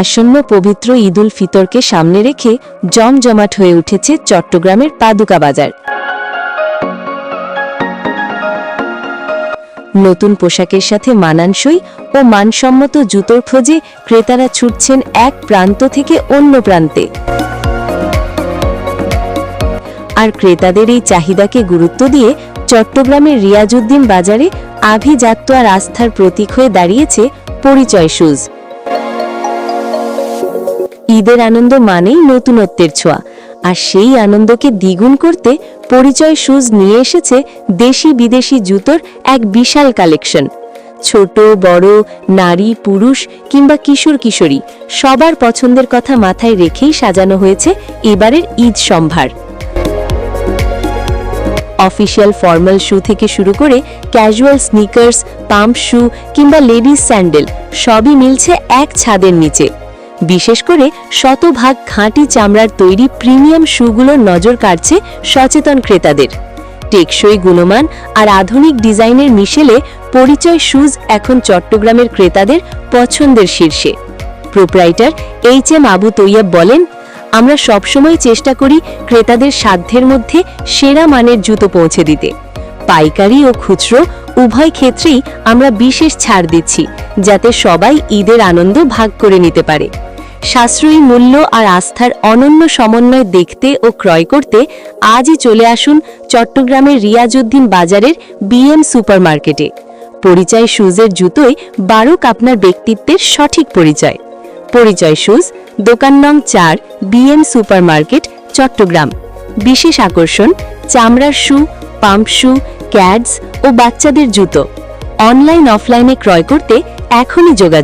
আসন্ন পবিত্র ঈদ উল ফিতরকে সামনে রেখে জমজমাট হয়ে উঠেছে চট্টগ্রামের পাদুকা বাজার। নতুন পোশাকের সাথে মানানসই ও মানসম্মত জুতোর খোঁজে ক্রেতারা ছুটছেন এক প্রান্ত থেকে অন্য প্রান্তে। আর ক্রেতাদের এই চাহিদাকে গুরুত্ব দিয়ে চট্টগ্রামের রিয়াজউদ্দিন বাজারে আভিজাত্য আর আস্থার প্রতীক হয়ে দাঁড়িয়েছে পরিচয় শুজ। ঈদের আনন্দ মানেই নতুনত্বের ছোঁয়া, আর সেই আনন্দকে দ্বিগুণ করতে পরিচয় শুজ নিয়ে এসেছে দেশি বিদেশি জুতোর এক বিশাল কালেকশন। ছোট বড়, নারী পুরুষ কিংবা কিশোর কিশোরী সবার পছন্দের কথা মাথায় রেখেই সাজানো হয়েছে এবারের ঈদ সম্ভার। অফিসিয়াল ফর্মাল শু থেকে শুরু করে ক্যাজুয়াল স্নিকার্স, পাম্প শু কিংবা লেডিস স্যান্ডেল সবই মিলছে এক ছাদের নিচে। বিশেষ করে শতভাগ খাঁটি চামড়ার তৈরি প্রিমিয়াম শুগুলোর নজর কাড়ছে সচেতন ক্রেতাদের। টেকসই গুণমান আর আধুনিক ডিজাইনের মিশেলে পরিচয় শুজ এখন চট্টগ্রামের ক্রেতাদের পছন্দের শীর্ষে। Proprietor HM. আবু তৈয়ব বলেন, আমরা সবসময় চেষ্টা করি ক্রেতাদের সাধ্যের মধ্যে সেরা মানের জুতো পৌঁছে দিতে। পাইকারি ও খুচরো উভয় ক্ষেত্রেই আমরা বিশেষ ছাড় দিচ্ছি, যাতে সবাই ঈদের আনন্দ ভাগ করে নিতে পারে। সাশ্রয়ী মূল্য আর আস্থার অনন্য সমন্বয় দেখতে ও ক্রয় করতে আজই চলে আসুন চট্টগ্রামের রিয়াজউদ্দিন বাজারের বিএম সুপারমার্কেটে। পরিচয় শুজের জুতোয় 12 আপনার ব্যক্তিত্বের সঠিক পরিচয়। পরিচয় শুজ, দোকান নং 4, বিএম সুপারমার্কেট, চট্টগ্রাম। বিশেষ আকর্ষণ, চামড়ার শু, পাম্প শু, ক্যাডস ও বাচ্চাদের জুতো। অনলাইন অফলাইনে ক্রয় করতে এখনই যোগাযোগ।